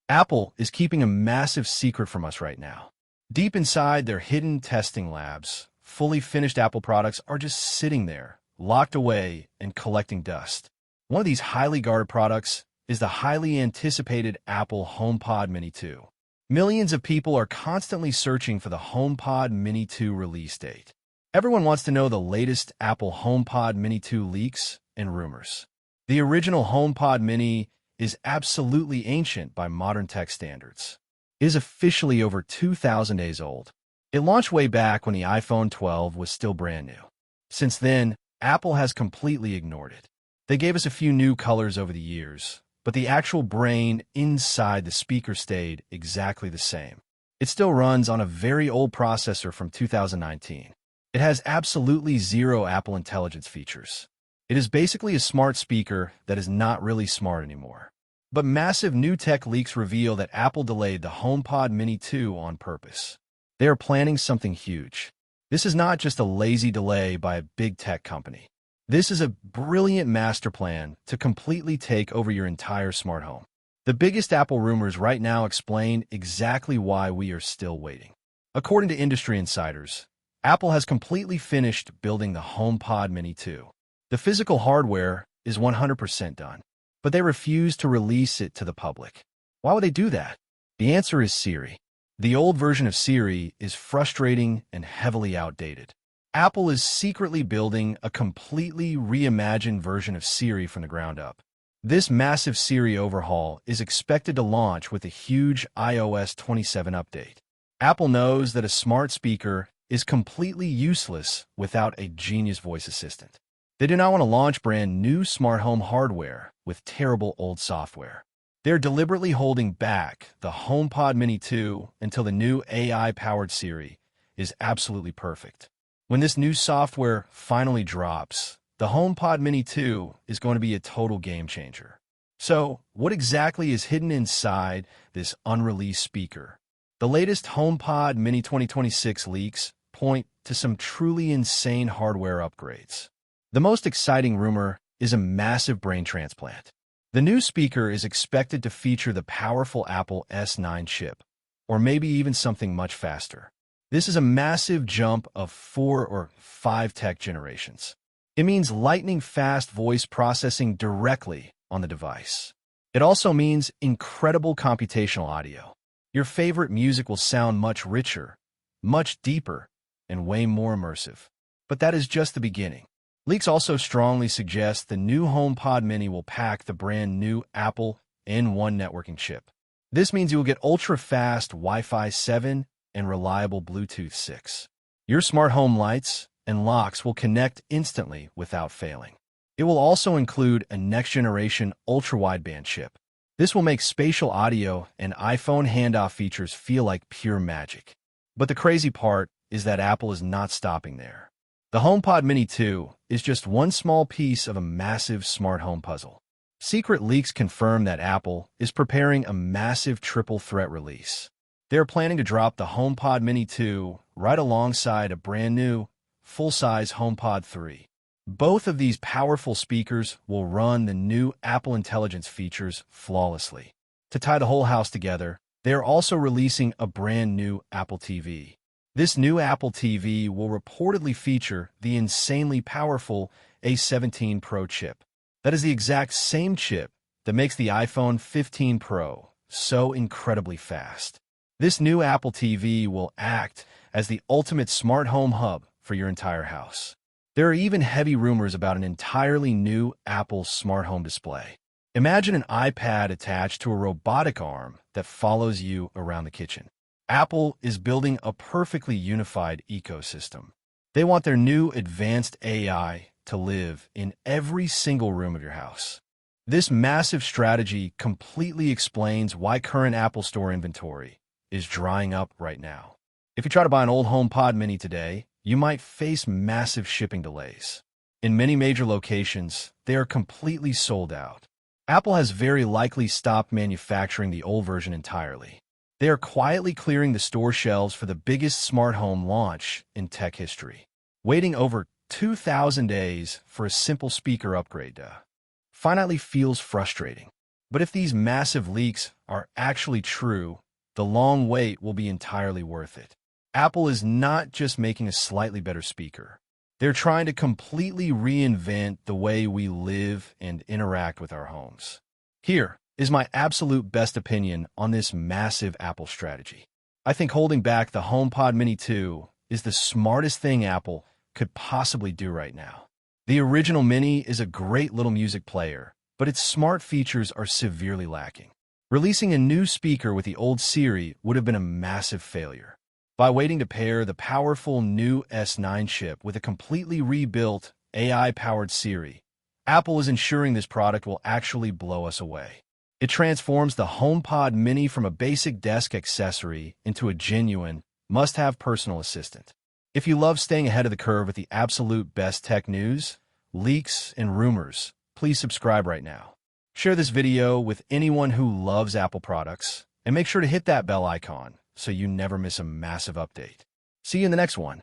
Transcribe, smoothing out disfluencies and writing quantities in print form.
Apple is keeping a massive secret from us right now. Deep inside their hidden testing labs, fully finished Apple products are just sitting there, locked away and collecting dust. One of these highly guarded products is the highly anticipated Apple HomePod Mini 2. Millions of people are constantly searching for the HomePod Mini 2 release date. Everyone wants to know the latest Apple HomePod Mini 2 leaks and rumors. The original HomePod Mini is absolutely ancient by modern tech standards. It is officially over 2,000 days old. It launched way back when the iPhone 12 was still brand new. Since then, Apple has completely ignored it. They gave us a few new colors over the years, but the actual brain inside the speaker stayed exactly the same. It still runs on a very old processor from 2019. It has absolutely zero Apple Intelligence features. It is basically a smart speaker that is not really smart anymore. But massive new tech leaks reveal that Apple delayed the HomePod Mini 2 on purpose. They are planning something huge. This is not just a lazy delay by a big tech company. This is a brilliant master plan to completely take over your entire smart home. The biggest Apple rumors right now explain exactly why we are still waiting. According to industry insiders, Apple has completely finished building the HomePod Mini 2. The physical hardware is 100% done, but they refuse to release it to the public. Why would they do that? The answer is Siri. The old version of Siri is frustrating and heavily outdated. Apple is secretly building a completely reimagined version of Siri from the ground up. This massive Siri overhaul is expected to launch with a huge iOS 27 update. Apple knows that a smart speaker is completely useless without a genius voice assistant. They do not want to launch brand new smart home hardware with terrible old software. They're deliberately holding back the HomePod Mini 2 until the new AI-powered Siri is absolutely perfect. When this new software finally drops, the HomePod Mini 2 is going to be a total game changer. So, what exactly is hidden inside this unreleased speaker? The latest HomePod Mini 2026 leaks point to some truly insane hardware upgrades. The most exciting rumor is a massive brain transplant. The new speaker is expected to feature the powerful Apple S9 chip, or maybe even something much faster. This is a massive jump of 4 or 5 tech generations. It means lightning-fast voice processing directly on the device. It also means incredible computational audio. Your favorite music will sound much richer, much deeper, and way more immersive. But that is just the beginning. Leaks also strongly suggest the new HomePod Mini will pack the brand new Apple N1 networking chip. This means you will get ultra-fast Wi-Fi 7 and reliable Bluetooth 6. Your smart home lights and locks will connect instantly without failing. It will also include a next-generation ultra-wideband chip. This will make spatial audio and iPhone handoff features feel like pure magic. But the crazy part is that Apple is not stopping there. The HomePod Mini 2 is just one small piece of a massive smart home puzzle. Secret leaks confirm that Apple is preparing a massive triple threat release. They are planning to drop the HomePod Mini 2 right alongside a brand new, full-size HomePod 3. Both of these powerful speakers will run the new Apple Intelligence features flawlessly. To tie the whole house together, they are also releasing a brand new Apple TV. This new Apple TV will reportedly feature the insanely powerful A17 Pro chip. That is the exact same chip that makes the iPhone 15 Pro so incredibly fast. This new Apple TV will act as the ultimate smart home hub for your entire house. There are even heavy rumors about an entirely new Apple smart home display. Imagine an iPad attached to a robotic arm that follows you around the kitchen. Apple is building a perfectly unified ecosystem. They want their new advanced AI to live in every single room of your house. This massive strategy completely explains why current Apple Store inventory is drying up right now. If you try to buy an old HomePod Mini today, you might face massive shipping delays. In many major locations, they are completely sold out. Apple has very likely stopped manufacturing the old version entirely. They are quietly clearing the store shelves for the biggest smart home launch in tech history. Waiting over 2,000 days for a simple speaker upgrade finally feels frustrating. But if these massive leaks are actually true, the long wait will be entirely worth it. Apple is not just making a slightly better speaker. They're trying to completely reinvent the way we live and interact with our homes. Here is my absolute best opinion on this massive Apple strategy. I think holding back the HomePod Mini 2 is the smartest thing Apple could possibly do right now. The original Mini is a great little music player, but its smart features are severely lacking. Releasing a new speaker with the old Siri would have been a massive failure. By waiting to pair the powerful new S9 chip with a completely rebuilt AI-powered Siri, Apple is ensuring this product will actually blow us away. It transforms the HomePod Mini from a basic desk accessory into a genuine, must-have personal assistant. If you love staying ahead of the curve with the absolute best tech news, leaks, and rumors, please subscribe right now. Share this video with anyone who loves Apple products, and make sure to hit that bell icon so you never miss a massive update. See you in the next one.